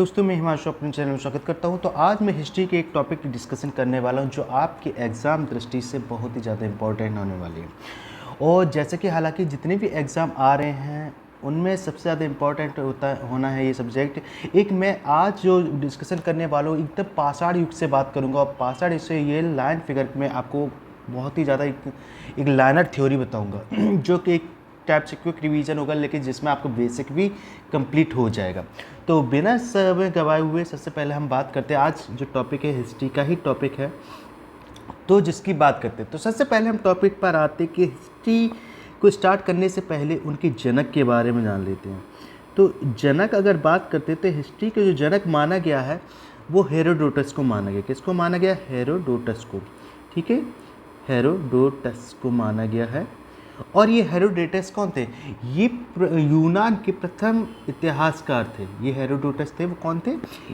दोस्तों, मैं हिमांशु अपने चैनल में स्वागत करता हूं। तो आज मैं हिस्ट्री के एक टॉपिक की डिस्कशन करने वाला हूं जो आपके एग्ज़ाम दृष्टि से बहुत ही ज़्यादा इम्पोर्टेंट होने वाली है। और जैसे कि हालांकि जितने भी एग्ज़ाम आ रहे हैं उनमें सबसे ज़्यादा इम्पोर्टेंट होना है ये सब्जेक्ट। एक मैं आज जो डिस्कशन करने वाला हूँ एकदम पाषाण युग से बात करूँगा, और पाषाण युग से ये लाइन फिगर में आपको बहुत ही ज़्यादा एक लाइनर थ्योरी बताऊँगा जो कि एक टाइप से क्विक रिवीजन होगा, लेकिन जिसमें आपको बेसिक भी कंप्लीट हो जाएगा। तो बिना समय गवाए हुए सबसे पहले हम बात करते हैं। आज जो टॉपिक है हिस्ट्री का ही टॉपिक है, तो जिसकी बात करते हैं। तो सबसे पहले हम टॉपिक पर आते हैं कि हिस्ट्री को स्टार्ट करने से पहले उनके जनक के बारे में जान लेते हैं। तो जनक अगर बात करते हैं तो हिस्ट्री के जो जनक माना गया है वो हेरोडोटस को माना गया। किसको माना गया? हेरोडोटस को। ठीक है, हेरोडोटस को माना गया है। और ये हेरोडोटस कौन थे? ये यूनान के प्रथम इतिहासकार थे। ये हेरोडोटस थे, वो कौन थे?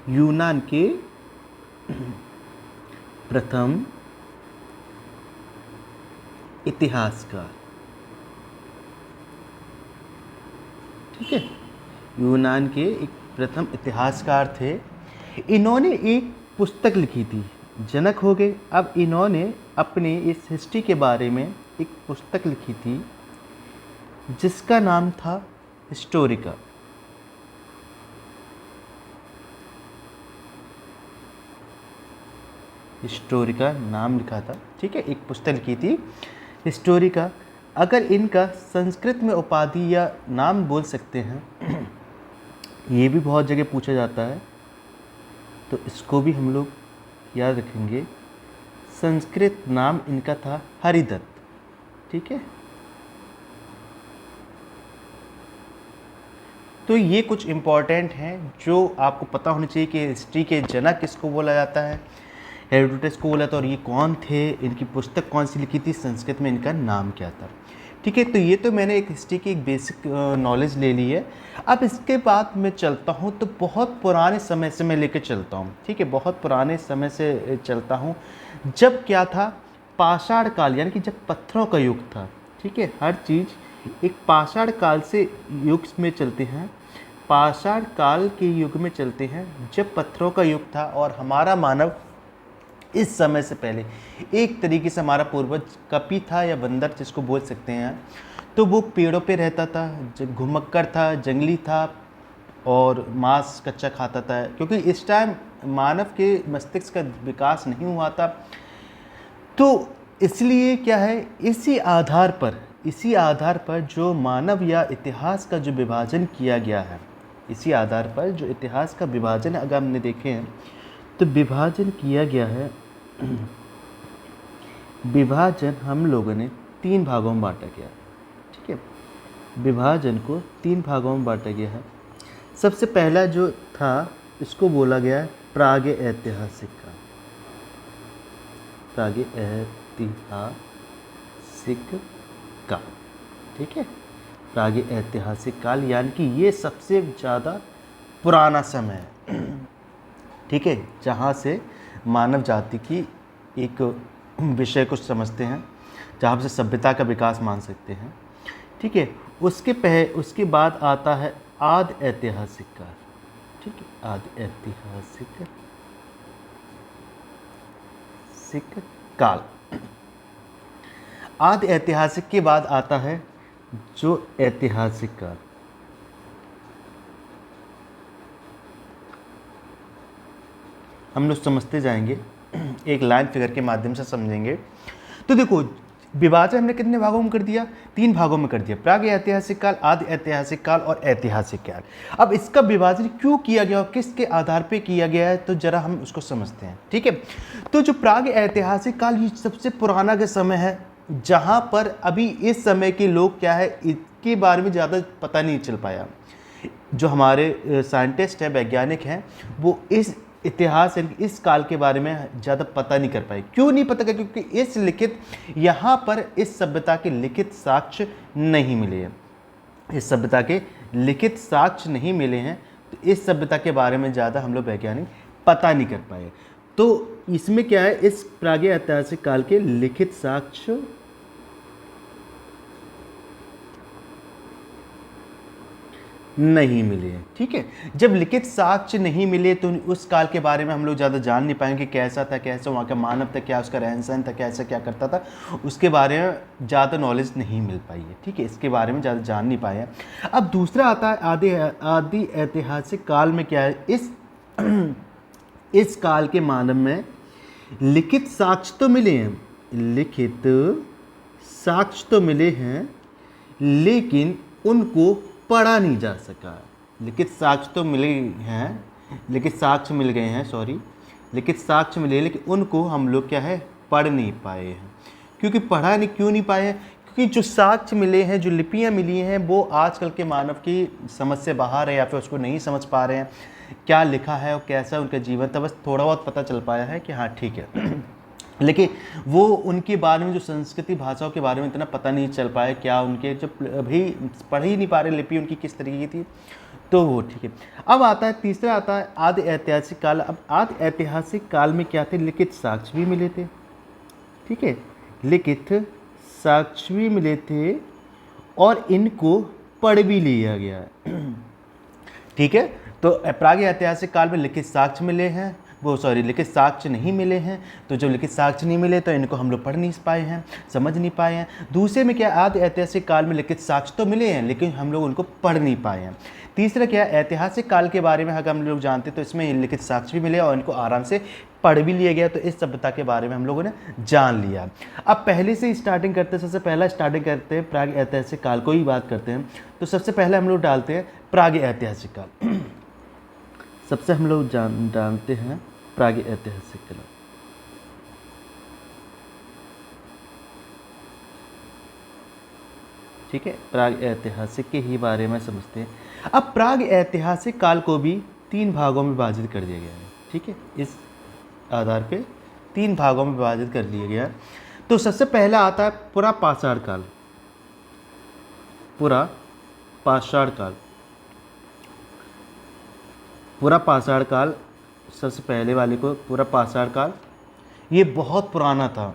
यूनान के प्रथम इतिहासकार। ठीक है, यूनान के एक प्रथम इतिहासकार थे। इन्होंने एक पुस्तक लिखी थी। जनक हो गए। अब इन्होंने अपने इस हिस्ट्री के बारे में एक पुस्तक लिखी थी जिसका नाम था हिस्टोरिका। हिस्टोरिका नाम लिखा था। ठीक है, एक पुस्तक लिखी थी हिस्टोरिका। अगर इनका संस्कृत में उपाधि या नाम बोल सकते हैं ये भी बहुत जगह पूछा जाता है, तो इसको भी हम लोग याद रखेंगे। संस्कृत नाम इनका था हरिदत्त। ठीक है, तो ये कुछ इम्पॉर्टेंट हैं जो आपको पता होना चाहिए कि हिस्ट्री के जनक किसको बोला जाता है, हेरोडोटस को बोला था, और ये कौन थे, इनकी पुस्तक कौन सी लिखी थी, संस्कृत में इनका नाम क्या था। ठीक है, तो ये तो मैंने एक हिस्ट्री की एक बेसिक नॉलेज ले ली है। अब इसके बाद मैं चलता हूँ तो बहुत पुराने समय से मैं लेकर चलता हूँ। ठीक है, बहुत पुराने समय से चलता हूँ। जब क्या था? पाषाण काल, यानी कि जब पत्थरों का युग था। ठीक है, हर चीज़ एक पाषाण काल से युग में चलते हैं। पाषाण काल के युग में चलते हैं जब पत्थरों का युग था, और हमारा मानव इस समय से पहले एक तरीके से हमारा पूर्वज कपी था या बंदर जिसको बोल सकते हैं। तो वो पेड़ों पे रहता था, घुमक्कड़ था, जंगली था, और मांस कच्चा खाता था, क्योंकि इस टाइम मानव के मस्तिष्क का विकास नहीं हुआ था। तो इसलिए क्या है, इसी आधार पर जो मानव या इतिहास का जो विभाजन किया गया है, इसी आधार पर जो इतिहास का विभाजन अगर हमने देखे हैं तो विभाजन किया गया है। विभाजन हम लोगों ने 3 भागों में बांटा गया। ठीक है, विभाजन को 3 भागों में बांटा गया है। सबसे पहला जो था इसको बोला गया है प्राग ऐतिहासिक काल। प्राग ऐतिहासिक काल। ठीक है, प्राग ऐतिहासिक काल, यानी कि ये सबसे ज़्यादा पुराना समय है। ठीक है, जहाँ से मानव जाति की एक विषय को समझते हैं, जहाँ से सभ्यता का विकास मान सकते हैं। ठीक है, उसके बाद आता है आदि ऐतिहासिक काल। ठीक है, आदि ऐतिहासिक काल। आदि ऐतिहासिक के बाद आता है जो ऐतिहासिक काल। हम लोग समझते जाएंगे, एक लाइन फिगर के माध्यम से समझेंगे। तो देखो, विभाजन हमने कितने भागों में कर दिया? 3 भागों में कर दिया। प्राग ऐतिहासिक काल, आदि ऐतिहासिक काल और ऐतिहासिक काल। अब इसका विभाजन क्यों किया गया और किसके आधार पे किया गया है, तो जरा हम उसको समझते हैं। ठीक है, तो जो प्राग ऐतिहासिक काल ये सबसे पुराना का समय है, जहाँ पर अभी इस समय के लोग क्या है इसके बारे में ज़्यादा पता नहीं चल पाया। जो हमारे साइंटिस्ट हैं, वैज्ञानिक हैं, वो इस इतिहास इस काल के बारे में ज़्यादा पता नहीं कर पाए। क्यों नहीं पता? क्योंकि यहाँ पर इस सभ्यता के लिखित साक्ष्य नहीं मिले हैं। इस सभ्यता के लिखित साक्ष्य नहीं मिले हैं, तो इस सभ्यता के बारे में ज़्यादा हम लोग वैज्ञानिक पता नहीं कर पाए। तो इसमें क्या है, इस प्रागैतिहासिक ऐतिहासिक काल के लिखित साक्ष्य नहीं मिले। ठीक है, जब लिखित साक्ष्य नहीं मिले तो उस काल के बारे में हम लोग ज़्यादा जान नहीं पाएंगे, कैसा था, कैसा वहाँ का मानव था, क्या उसका रहन सहन था, कैसा क्या करता था, उसके बारे में ज़्यादा नॉलेज नहीं मिल पाई है। ठीक है, इसके बारे में ज़्यादा जान नहीं पाए हैं। अब दूसरा आता है आदि ऐतिहासिक काल में क्या है, इस काल के मानव में लिखित साक्ष्य तो मिले हैं, लिखित साक्ष्य तो मिले हैं, लेकिन उनको पढ़ा नहीं जा सका। लिखित साक्ष्य तो मिले हैं, लिखित साक्ष्य मिल गए हैं, सॉरी, लिखित साक्ष्य मिले, लेकिन उनको हम लोग क्या है, पढ़ नहीं पाए हैं। क्योंकि पढ़ा नहीं, क्यों नहीं पाए हैं, क्योंकि जो साक्ष्य मिले हैं, जो लिपियां मिली हैं, वो आजकल के मानव की समझ से बाहर है, या फिर उसको नहीं समझ पा रहे हैं क्या लिखा है और कैसा उनका जीवन था। बस थोड़ा बहुत पता चल पाया है कि हाँ ठीक है, लेकिन वो उनके बारे में, जो संस्कृति भाषाओं के बारे में इतना पता नहीं चल पाया, क्या उनके जो अभी पढ़ ही नहीं पा रहे लिपि उनकी किस तरीके की थी, तो वो ठीक है। अब आता है तीसरा, आता है आदि ऐतिहासिक काल। अब आदि ऐतिहासिक काल में क्या थे, लिखित साक्ष्य भी मिले थे। ठीक है, लिखित साक्ष्य भी मिले थे और इनको पढ़ भी लिया गया है। ठीक है, तो प्राग ऐतिहासिक काल में लिखित साक्ष्य मिले हैं, लिखित साक्ष्य नहीं मिले हैं। तो जो लिखित साक्ष्य नहीं मिले तो इनको हम लोग पढ़ नहीं पाए हैं, समझ नहीं पाए हैं। दूसरे में क्या, आदि ऐतिहासिक काल में लिखित साक्ष्य तो मिले हैं, लेकिन हम लोग उनको पढ़ नहीं पाए हैं। तीसरा क्या, ऐतिहासिक काल के बारे में अगर हम लोग जानते तो इसमें लिखित साक्ष्य भी मिले और इनको आराम से पढ़ भी लिया गया, तो इस सभ्यता के बारे में हम लोगों ने जान लिया। अब पहले से स्टार्टिंग करते हैं, सबसे पहला स्टार्टिंग करते हैं प्राग ऐतिहासिक काल को ही बात करते हैं। तो सबसे पहले हम लोग डालते हैं प्राग ऐतिहासिक काल। सबसे हम लोग जानते हैं प्राग ऐतिहासिक काल। ठीक है, प्राग ऐतिहासिक के ही बारे में समझते हैं। अब प्राग ऐतिहासिक काल को भी 3 भागों में विभाजित कर दिया गया है। ठीक है, इस आधार पे 3 भागों में विभाजित कर दिया गया है। तो सबसे पहला आता है पुरा पाषाण काल। पुरा पाषाण काल, पुरा पाषाण काल, सबसे पहले वाले को पुरा पाषाण काल, ये बहुत पुराना था,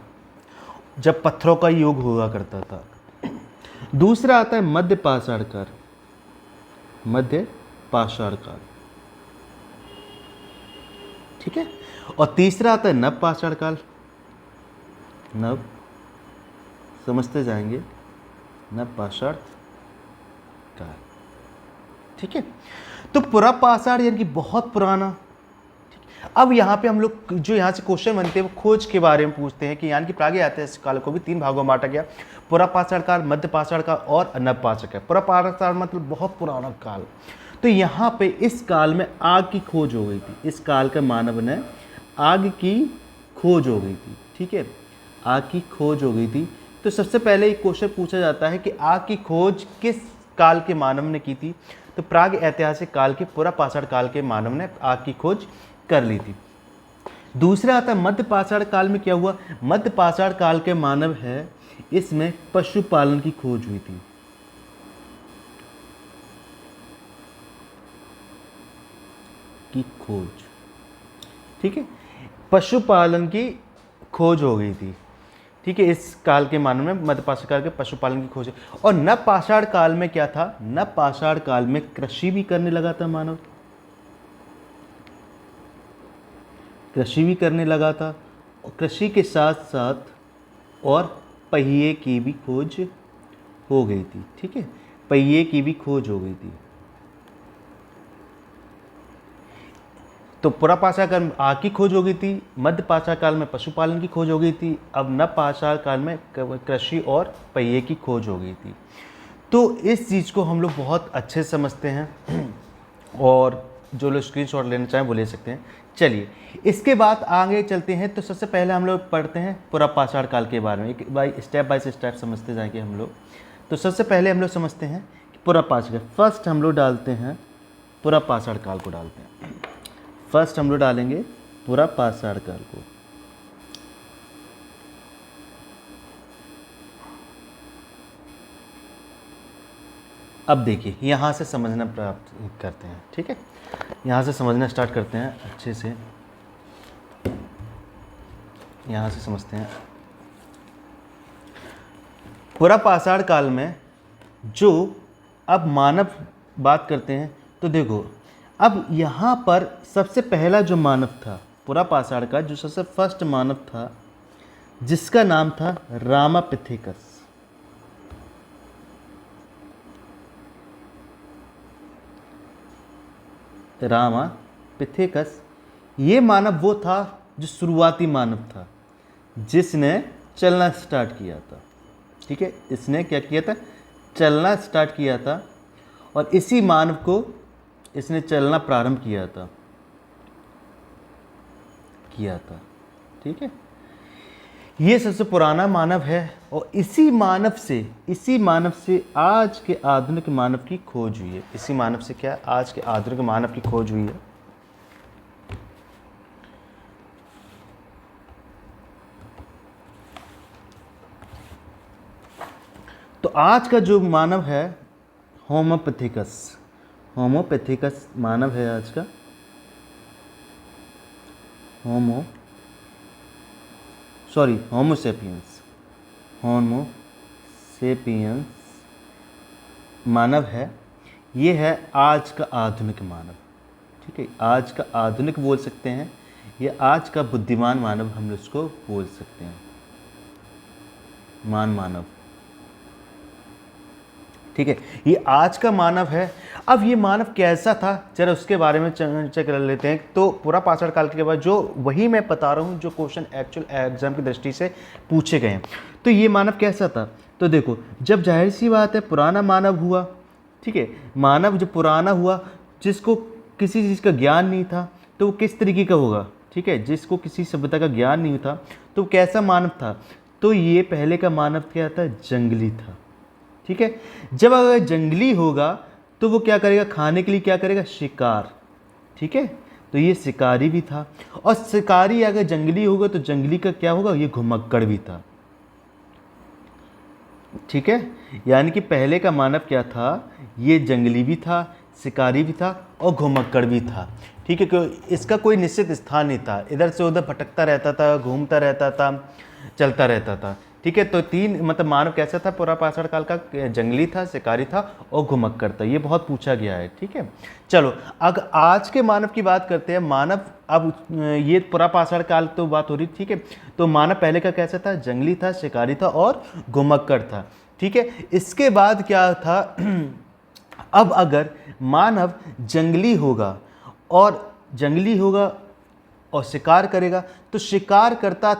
जब पत्थरों का युग हुआ करता था। दूसरा आता है मध्य पाषाण काल, मध्य पाषाण काल। ठीक है, और तीसरा आता है नव पाषाण काल। नव, समझते जाएंगे, नव पाषाण काल। ठीक है, तो पुरा पाषाण यानी कि बहुत पुराना। अब यहाँ पे हम लोग जो यहाँ से क्वेश्चन बनते हैं वो खोज के बारे में पूछते हैं कि यानी कि प्राग ऐतिहासिक काल को भी 3 भागों में बांटा गया, पुरा पाषाण काल, मध्य पाषाण काल और नव पाषाण काल। पुरा पाषाण मतलब बहुत पुराना काल। तो यहाँ पे इस काल में आग की खोज हो गई थी, इस काल के मानव ने आग की खोज हो गई थी। ठीक है, आग की खोज हो गई थी। तो सबसे पहले एक क्वेश्चन पूछा जाता है कि आग की खोज किस काल के मानव ने की थी। तो प्राग ऐतिहासिक काल के, पुरा पाषाण काल के मानव ने आग की खोज कर ली थी। दूसरा आता है मध्य पाषाण काल में क्या हुआ, मध्य पाषाण काल के मानव है, इसमें पशुपालन की खोज हुई थी। की खोज, ठीक है, पशुपालन की खोज हो गई थी। ठीक है, इस काल के मानव में मध्य पाषाण काल के पशुपालन की खोज। और नव पाषाण काल में क्या था, नव पाषाण काल में कृषि भी करने लगा था मानव, कृषि भी करने लगा था, और कृषि के साथ साथ और पहिए की भी खोज हो गई थी। ठीक है, पहिए की भी खोज हो गई थी। तो पुरा पाषाण काल में आग की खोज हो गई थी, मध्य पाषाण काल में पशुपालन की खोज हो गई थी, अब नव पाषाण काल में कृषि और पहिए की खोज हो गई थी। तो इस चीज़ को हम लोग बहुत अच्छे से समझते हैं, और जो लोग स्क्रीनशॉट लेना चाहें वो ले सकते हैं। चलिए इसके बाद आगे चलते हैं। तो सबसे पहले हम लोग पढ़ते हैं पुरा पाषाण काल के बारे में, एक बाय स्टेप समझते जाएंगे हम लोग। तो सबसे पहले हम लोग समझते हैं कि पुरा पाषाण, फर्स्ट हम लोग डालते हैं पुरा पाषाण काल को डालते हैं। फर्स्ट हम लोग डालेंगे पुरा पाषाण काल को। अब देखिए यहाँ से समझना प्राप्त करते हैं। ठीक है, यहाँ से समझना स्टार्ट करते हैं अच्छे से, यहाँ से समझते हैं। पुरा पाषाण काल में जो अब मानव बात करते हैं तो देखो, अब यहाँ पर सबसे पहला जो मानव था पुरापाषाण का, जो सबसे फर्स्ट मानव था, जिसका नाम था रामापिथेकस। रामापिथेकस, ये मानव वो था जो शुरुआती मानव था, जिसने चलना स्टार्ट किया था। ठीक है, इसने क्या किया था? चलना स्टार्ट किया था, और इसी मानव को इसने चलना प्रारंभ किया था। ठीक है, ये सबसे पुराना मानव है, और इसी मानव से आज के आधुनिक मानव की खोज हुई है। इसी मानव से क्या? आज के आधुनिक मानव की खोज हुई है। तो आज का जो मानव है होमोपिथेकस मानव है आज का। होमोसेपियंस मानव है। ये है आज का आधुनिक मानव। ठीक है, आज का आधुनिक बोल सकते हैं, ये आज का बुद्धिमान मानव हम इसको बोल सकते हैं, मानव। ठीक है, ये आज का मानव है। अब ये मानव कैसा था, जरा उसके बारे में चर्चा कर लेते हैं। तो पुरापाषाण काल के बाद जो वही मैं बता रहा हूँ, जो क्वेश्चन एक्चुअल एग्जाम की दृष्टि से पूछे गए हैं। तो ये मानव कैसा था? तो देखो, जब जाहिर सी बात है पुराना मानव हुआ, ठीक है, मानव जब पुराना हुआ, जिसको किसी चीज़ का ज्ञान नहीं था, तो वो किस तरीके का होगा? ठीक है, जिसको किसी सभ्यता का ज्ञान नहीं था, तो कैसा मानव था? तो ये पहले का मानव क्या था? जंगली था। ठीक है, जब अगर जंगली होगा तो वो क्या करेगा? खाने के लिए क्या करेगा? शिकार। ठीक है, तो ये शिकारी भी था, और शिकारी अगर जंगली होगा तो जंगली का क्या होगा? ये घुमक्कड़ भी था। ठीक है, यानी कि पहले का मानव क्या था? ये जंगली भी था, शिकारी भी था, और घुमक्कड़ भी था। ठीक है, क्योंकि इसका कोई निश्चित स्थान नहीं था, इधर से उधर भटकता रहता था, घूमता रहता था, चलता रहता था। ठीक है, तो तीन मतलब मानव कैसा था पुरापाषाण काल का? जंगली था, शिकारी था, और घुमक्कड़ था। ये बहुत पूछा गया है। ठीक है, चलो अगर आज के मानव की बात करते हैं। मानव, अब ये पुरापाषाण काल तो बात हो रही। ठीक है, तो मानव पहले का कैसा था? जंगली था, शिकारी था, और घुमक्कड़ था। ठीक है, इसके बाद क्या था? अब अगर मानव जंगली होगा और शिकार करेगा, तो शिकार करता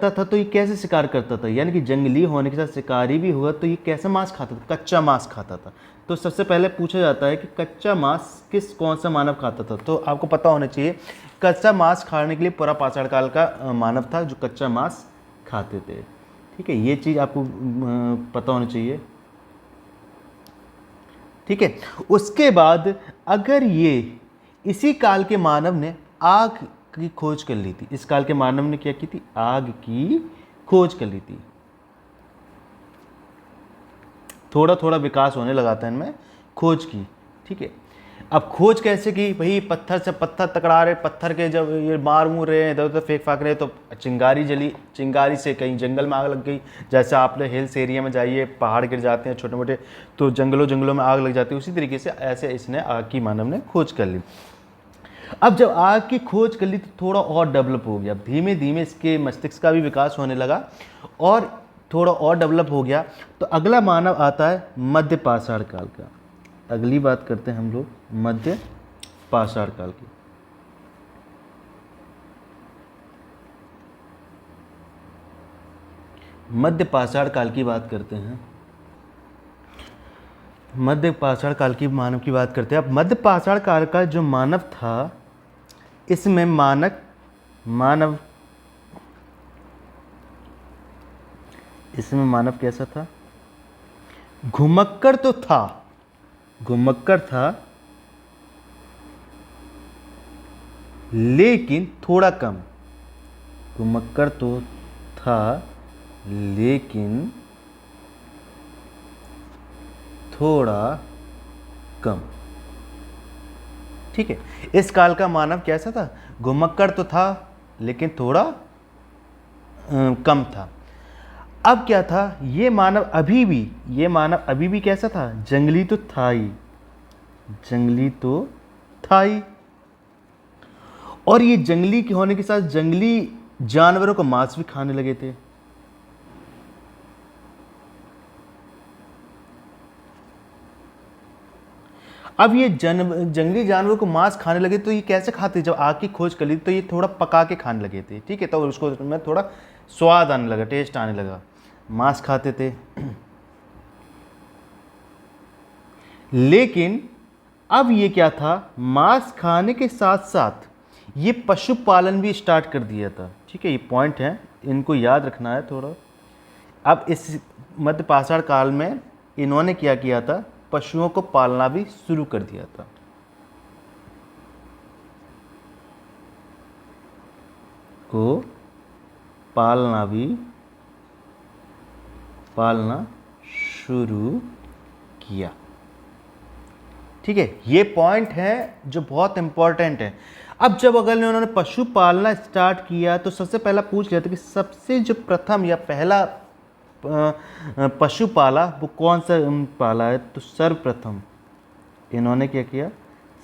था तो ये कैसे शिकार करता था? यानी कि जंगली होने के साथ शिकारी भी हुआ, तो ये कैसा मांस खाता था? कच्चा मांस खाता था। तो सबसे पहले पूछा जाता है कि कच्चा मांस कौन सा मानव खाता था? तो आपको पता होना चाहिए, कच्चा मांस खाने के लिए पुरापाषाण काल का मानव था जो कच्चा मांस खाते थे। ठीक है, ये चीज़ आपको पता होना चाहिए। ठीक है, उसके बाद अगर ये इसी काल के मानव ने आग की खोज कर ली थी, इस काल के मानव ने क्या की थी? आग की खोज कर ली थी। थोड़ा थोड़ा विकास होने लगा था इनमें, खोज की। ठीक है, अब खोज कैसे की? भाई पत्थर से पत्थर टकरा रहे, पत्थर के जब ये मार मूर रहे हैं, इधर उधर फेंक फाक रहे, तो चिंगारी जली, चिंगारी से कहीं जंगल में आग लग गई। जैसे आप हिल्स एरिया में जाइए, पहाड़ गिर जाते हैं छोटे मोटे, तो जंगलों में आग लग जाती है। उसी तरीके से ऐसे इसने आग की मानव ने खोज कर ली। अब जब आग की खोज कर ली तो थोड़ा और डेवलप हो गया, धीमे धीमे इसके मस्तिष्क का भी विकास होने लगा, और थोड़ा और डेवलप हो गया। तो अगला मानव आता है मध्य पाषाण काल का। अगली बात करते हैं हम लोग मध्य पाषाण काल की। मध्य पाषाण काल की बात करते हैं। मध्य पाषाण काल की मानव की बात करते हैं। अब मध्य पाषाण काल का जो मानव था, इसमें मानव कैसा था? घुमक्कड़ था, लेकिन थोड़ा कम। घुमक्कड़ तो था, लेकिन थोड़ा कम। ठीक है, इस काल का मानव कैसा था? घुमक्कड़ तो था, लेकिन थोड़ा कम था। अब क्या था, ये मानव अभी भी कैसा था, जंगली तो था ही, जंगली तो था ही। और ये जंगली के होने के साथ जंगली जानवरों का मांस भी खाने लगे थे। अब ये जंगली जानवरों को मांस खाने लगे, तो ये कैसे खाते, जब आग की खोज कर ली तो ये थोड़ा पका के खाने लगे थे, ठीक है, तो उसको में थोड़ा स्वाद आने लगा, टेस्ट आने लगा, मांस खाते थे। लेकिन अब ये क्या था, मांस खाने के साथ साथ ये पशुपालन भी स्टार्ट कर दिया था, ठीक है, ये पॉइंट है, इनको याद रखना है थोड़ा। अब इस मध्य पाषाण काल में इन्होंने क्या किया था, पशुओं को पालना भी शुरू कर दिया था। पालना शुरू किया, ठीक है, ये पॉइंट है जो बहुत इंपॉर्टेंट है। अब जब अगर उन्होंने पशु पालना स्टार्ट किया तो सबसे पहला पूछ लिया था कि सबसे जो प्रथम या पहला पशु पाला वो कौन सा पाला है, तो सर्वप्रथम इन्होंने क्या किया,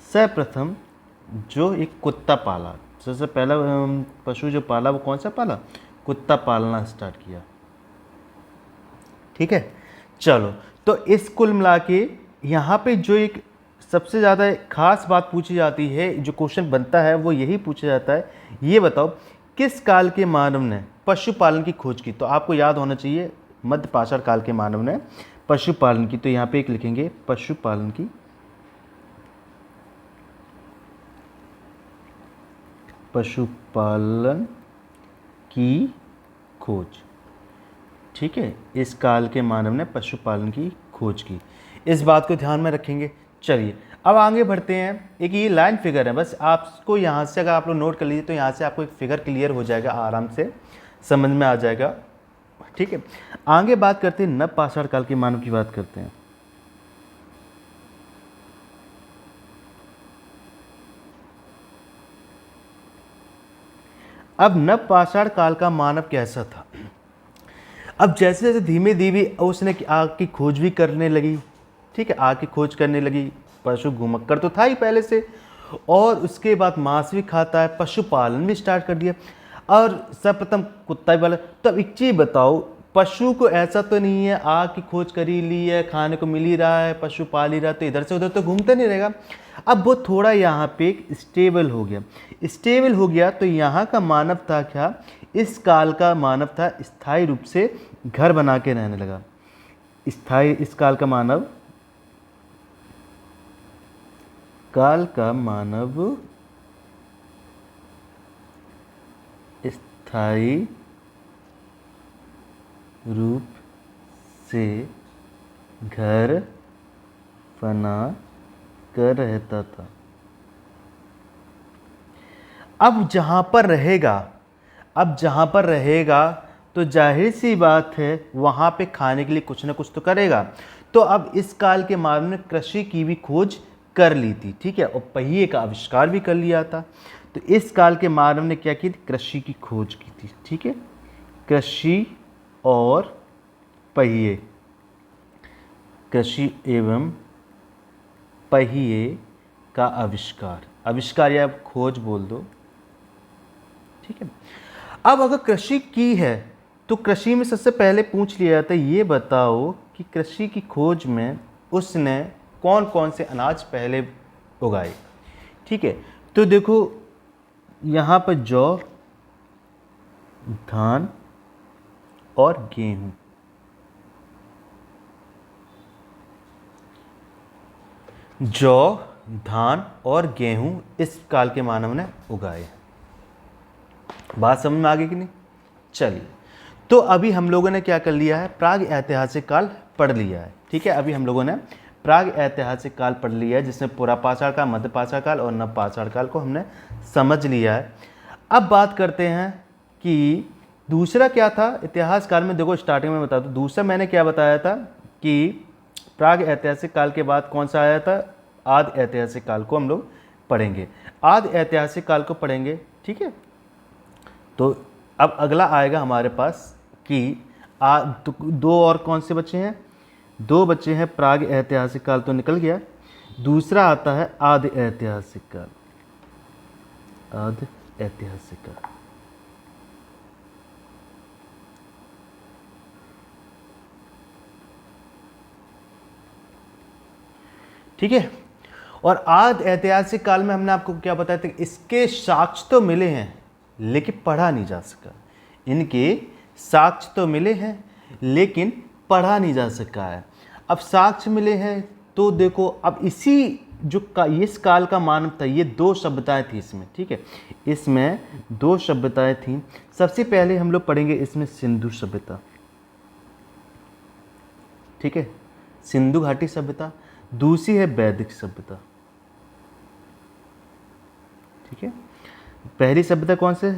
सर्वप्रथम जो एक कुत्ता पाला, सबसे पहला पशु जो पाला वो कौन सा पाला, कुत्ता पालना स्टार्ट किया, ठीक है। चलो, तो इस कुल मिला के यहाँ पे जो एक सबसे ज़्यादा खास बात पूछी जाती है, जो क्वेश्चन बनता है वो यही पूछा जाता है, ये बताओ किस काल के मानव ने पशुपालन की खोज की। तो आपको याद होना चाहिए मध्य पाषाण काल के मानव ने पशुपालन की, तो यहाँ पे एक लिखेंगे पशुपालन की खोज, ठीक है, इस काल के मानव ने पशुपालन की खोज की, इस बात को ध्यान में रखेंगे। चलिए अब आगे बढ़ते हैं। एक ये लाइन फिगर है, बस आपको यहाँ से अगर आप लोग नोट कर लीजिए तो यहाँ से आपको एक फिगर क्लियर हो जाएगा, आराम से समझ में आ जाएगा, ठीक है। आगे बात करते हैं, नव पाषाण काल के मानव की बात करते हैं। अब नव पाषाण काल का मानव कैसा था, अब जैसे जैसे धीमे धीमे उसने आग की खोज भी करने लगी, ठीक है, आग की खोज करने लगी, पशु घुमक्कर तो था ही पहले से, और उसके बाद मांस भी खाता है, पशुपालन भी स्टार्ट कर दिया, और सर्वप्रथम कुत्ता भी पाला। तो अब एक चीज़ बताओ, पशु को ऐसा तो नहीं है आग की खोज कर ही ली है, खाने को मिल ही रहा है, पशु पाल ही रहा, तो इधर से उधर तो घूमता नहीं रहेगा। अब वो थोड़ा यहाँ पे स्टेबल हो गया, तो यहाँ का मानव था क्या, इस काल का मानव था स्थायी रूप से घर बना के रहने लगा। इस काल का मानव स्थायी रूप से घर बना कर रहता था। अब जहाँ पर रहेगा तो जाहिर सी बात है वहाँ पे खाने के लिए कुछ ना कुछ तो करेगा। तो अब इस काल के मानव ने कृषि की भी खोज कर ली थी, ठीक है, और पहिए का आविष्कार भी कर लिया था। तो इस काल के मानव ने क्या की थी, कृषि की खोज की थी, ठीक है, कृषि और पहिए, कृषि एवं पहिए का आविष्कार या खोज बोल दो, ठीक है। अब अगर कृषि की है तो कृषि में सबसे पहले पूछ लिया जाता है, ये बताओ कि कृषि की खोज में उसने कौन कौन से अनाज पहले उगाए, ठीक है। तो देखो यहाँ पर जौ, धान और गेहूं, जौ, धान और गेहूं इस काल के मानव ने उगाए। बात समझ में आ गई कि नहीं। चलिए, तो अभी हम लोगों ने क्या कर लिया है, प्राग ऐतिहासिक काल पढ़ लिया है, ठीक है। अभी हम लोगों ने प्राग ऐतिहासिक काल पढ़ लिया है, जिसमें पुरा पाषाण काल, मध्य पाषाण काल और नव पाषाण काल को हमने समझ लिया है। अब बात करते हैं कि दूसरा क्या था इतिहास काल में। देखो स्टार्टिंग में बता दूं, दूसरा मैंने क्या बताया था कि प्राग ऐतिहासिक काल के बाद कौन सा आया था, आदि ऐतिहासिक काल को हम लोग पढ़ेंगे, आदि ऐतिहासिक काल को पढ़ेंगे, ठीक है। तो अब अगला आएगा हमारे पास कि दो और कौन से बचे हैं? दो बचे हैं। प्राग ऐतिहासिक काल तो निकल गया, दूसरा आता है आदि ऐतिहासिक काल। आदि ऐतिहासिक काल, ठीक है। और आदि ऐतिहासिक काल में हमने आपको क्या बताया था? इसके साक्ष्य तो मिले हैं लेकिन पढ़ा नहीं जा सका। इनके साक्ष्य तो मिले हैं लेकिन पढ़ा नहीं जा सका है। अब साक्ष्य मिले हैं तो देखो, अब इसी जो इस काल का मानव था, ये दो सभ्यताएं थी इसमें, ठीक है। इसमें दो सभ्यताएं थी। सबसे पहले हम लोग पढ़ेंगे इसमें सिंधु सभ्यता, ठीक है, सिंधु घाटी सभ्यता। दूसरी है वैदिक सभ्यता, ठीक है। पहली सभ्यता कौन से?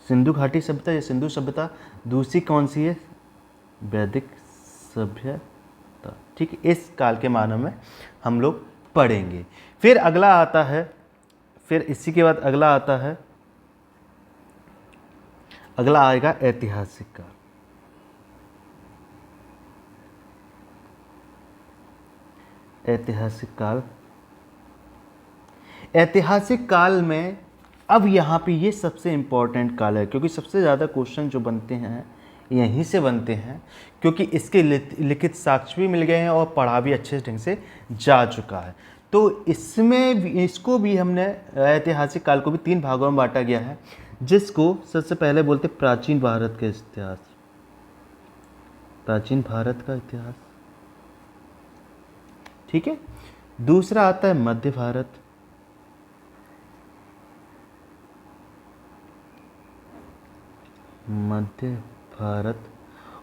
सिंधु घाटी सभ्यता या सिंधु सभ्यता। दूसरी कौन सी है? वैदिक सभ्यता, ठीक है। इस काल के मानव में हम लोग पढ़ेंगे। फिर अगला आता है, फिर इसी के बाद अगला आता है, अगला आएगा ऐतिहासिक काल। ऐतिहासिक काल, ऐतिहासिक काल में अब यहाँ पे ये सबसे इम्पोर्टेंट काल है, क्योंकि सबसे ज़्यादा क्वेश्चन जो बनते हैं यहीं से बनते हैं, क्योंकि इसके लिखित साक्ष्य भी मिल गए हैं और पढ़ा भी अच्छे ढंग से जा चुका है। तो इसमें इसको भी हमने, ऐतिहासिक काल को भी 3 भागों में बांटा गया है, जिसको सबसे पहले बोलते प्राचीन भारत का इतिहास। प्राचीन भारत का इतिहास, ठीक है। दूसरा आता है मध्य भारत, मध्य भारत।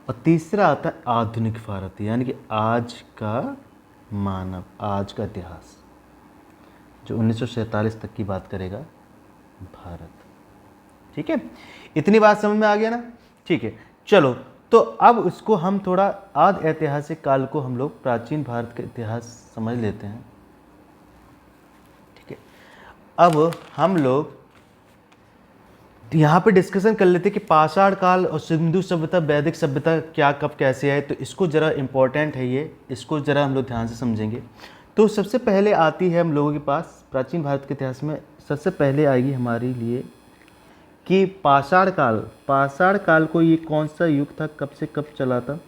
और तीसरा आता है आधुनिक भारत, यानी कि आज का मानव, आज का इतिहास, जो 1947 तक की बात करेगा भारत, ठीक है। इतनी बात समझ में आ गया ना? ठीक है, चलो। तो अब उसको हम थोड़ा आदि ऐतिहासिक काल को हम लोग प्राचीन भारत का इतिहास समझ लेते हैं, ठीक है। अब हम लोग यहाँ पे डिस्कशन कर लेते हैं कि पाषाण काल और सिंधु सभ्यता, वैदिक सभ्यता क्या कब कैसे है। तो इसको ज़रा इम्पोर्टेंट है ये, इसको ज़रा हम लोग ध्यान से समझेंगे। तो सबसे पहले आती है हम लोगों के पास प्राचीन भारत के इतिहास में, सबसे पहले आएगी हमारे लिए कि पाषाण काल। पाषाण काल को ये कौन सा युग था, कब से कब चला था?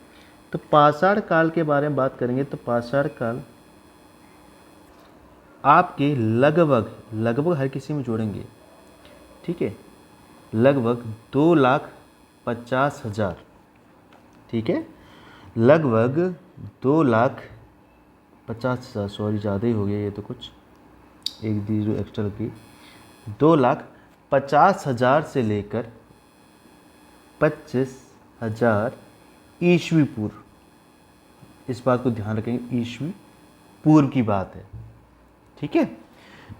तो पाषाण काल के बारे में बात करेंगे तो पाषाण काल आपके लगभग हर किसी में जोड़ेंगे, ठीक है, लगभग 2,50,000, ठीक है, लगभग 2,50,000, सॉरी ज़्यादा ही हो गया ये तो, कुछ एक जीरो एक्स्ट्रा लगी। 2,50,000 से लेकर 25,000 ईस्वी पूर्व, इस बात को ध्यान रखेंगे, ईस्वी पूर्व की बात है, ठीक है।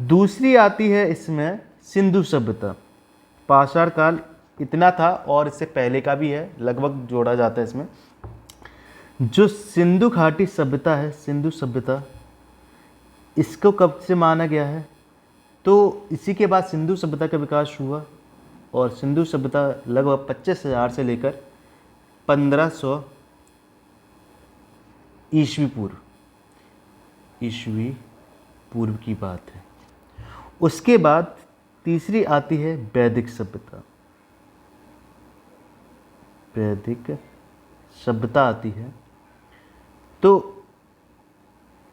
दूसरी आती है इसमें सिंधु सभ्यता। पाषाण काल इतना था और इससे पहले का भी है, लगभग जोड़ा जाता है इसमें। जो सिंधु घाटी सभ्यता है, सिंधु सभ्यता, इसको कब से माना गया है? तो इसी के बाद सिंधु सभ्यता का विकास हुआ और सिंधु सभ्यता लगभग 25,000 से लेकर 1,500 ईस्वी पूर्व की बात है। उसके बाद तीसरी आती है वैदिक सभ्यता। वैदिक सभ्यता आती है, तो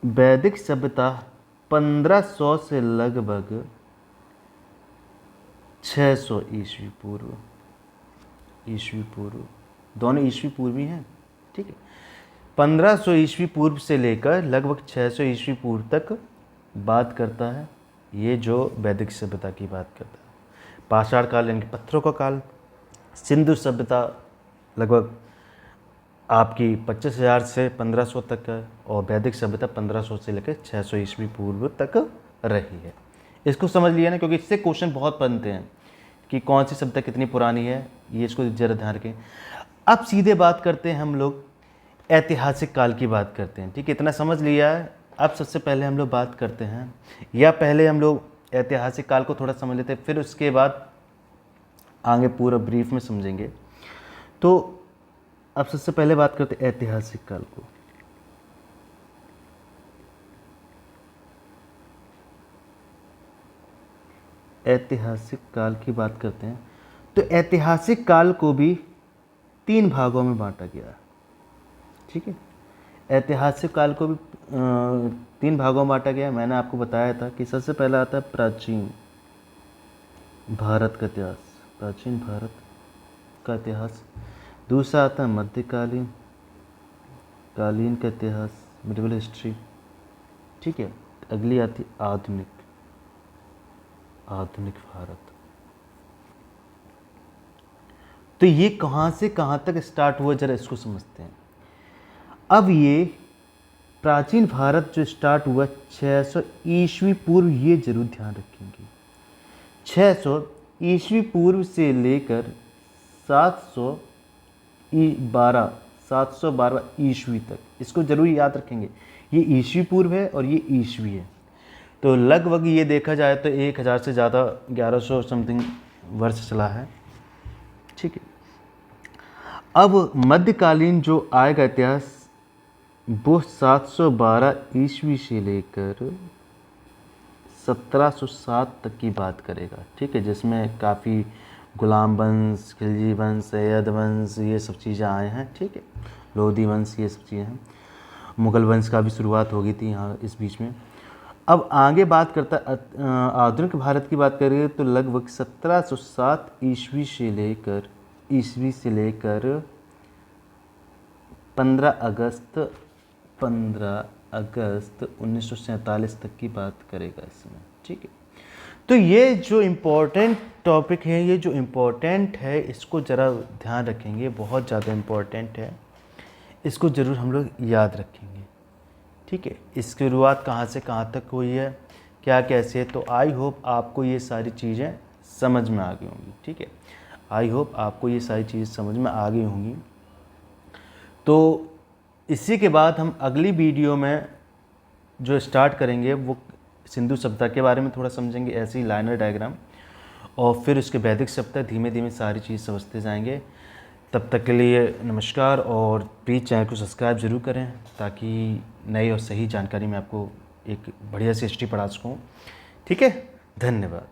वैदिक सभ्यता 1500 से लगभग 600 ईस्वी पूर्व, दोनों ईस्वी पूर्व ही हैं, ठीक है। 1500 ईस्वी पूर्व से लेकर लगभग 600 ईस्वी पूर्व तक बात करता है, ये जो वैदिक सभ्यता की बात करता है। पाषाण काल यानी पत्थरों का काल, सिंधु सभ्यता लगभग आपकी 25,000 से 1,500 तक है, और वैदिक सभ्यता 1,500 से लेकर 600 ईस्वी पूर्व तक रही है। इसको समझ लिया ना, क्योंकि इससे क्वेश्चन बहुत बनते हैं कि कौन सी सभ्यता कितनी पुरानी है, ये इसको जरा ध्यान रखें। अब सीधे बात करते हैं, हम लोग ऐतिहासिक काल की बात करते हैं, ठीक है। इतना समझ लिया है। अब सबसे पहले हम लोग बात करते हैं, या पहले हम लोग ऐतिहासिक काल को थोड़ा समझ लेते हैं, फिर उसके बाद आगे पूरा ब्रीफ में समझेंगे। तो अब सबसे पहले बात करते हैं ऐतिहासिक काल को। ऐतिहासिक काल की बात करते हैं तो ऐतिहासिक काल को भी 3 भागों में बांटा गया है। ठीक है, ऐतिहासिक काल को भी 3 भागों में बांटा गया है। मैंने आपको बताया था कि सबसे पहला आता है प्राचीन भारत का इतिहास, प्राचीन भारत का इतिहास। दूसरा आता है मध्यकालीन कालीन का इतिहास, मिडिवल हिस्ट्री। ठीक है, अगली आती आधुनिक भारत। तो ये कहाँ से कहाँ तक स्टार्ट हुआ, जरा इसको समझते हैं। अब ये प्राचीन भारत जो स्टार्ट हुआ 600 ईस्वी पूर्व, ये जरूर ध्यान रखेंगे। 600 ईस्वी पूर्व से लेकर 712 ईस्वी तक, इसको जरूर याद रखेंगे। ये ईस्वी पूर्व है और ये ईस्वी है, तो लगभग ये देखा जाए तो 1000 से ज़्यादा 1100 समथिंग वर्ष चला है। ठीक है, अब मध्यकालीन जो आएगा इतिहास वो 712 ईस्वी से लेकर 1707 तक की बात करेगा। ठीक है, जिसमें काफ़ी गुलाम वंश, खिलजी वंश, सैयद वंश, ये सब चीज़ें आए हैं। ठीक है, लोधी वंश, ये सब चीज़ें हैं। मुग़ल वंश का भी शुरुआत हो गई थी यहाँ इस बीच में। अब आगे बात करता आधुनिक भारत की बात करें तो लगभग 1707 ईस्वी से लेकर 15 अगस्त 1947 तक की बात करेगा इसमें। ठीक है, तो ये जो इम्पोर्टेंट टॉपिक है, ये जो इम्पोर्टेंट है, इसको ज़रा ध्यान रखेंगे, बहुत ज़्यादा इम्पोर्टेंट है, इसको ज़रूर हम लोग याद रखेंगे। ठीक है, इसकी शुरुआत कहाँ से कहाँ तक हुई है, क्या कैसे है, तो आई होप आपको ये सारी चीज़ें समझ में आ गई होंगी। ठीक है, आई होप आपको ये सारी चीज़ें समझ में आ गई होंगी। तो इसी के बाद हम अगली वीडियो में जो स्टार्ट करेंगे वो सिंधु सभ्यता के बारे में थोड़ा समझेंगे, ऐसे ही लाइनर डायग्राम, और फिर उसके वैदिक सभ्यता, धीमे धीमे सारी चीज़ समझते जाएंगे। तब तक के लिए नमस्कार, और प्लीज़ चैनल को सब्सक्राइब ज़रूर करें ताकि नई और सही जानकारी मैं आपको एक बढ़िया सी हिस्ट्री पढ़ा सकूँ। ठीक है, धन्यवाद।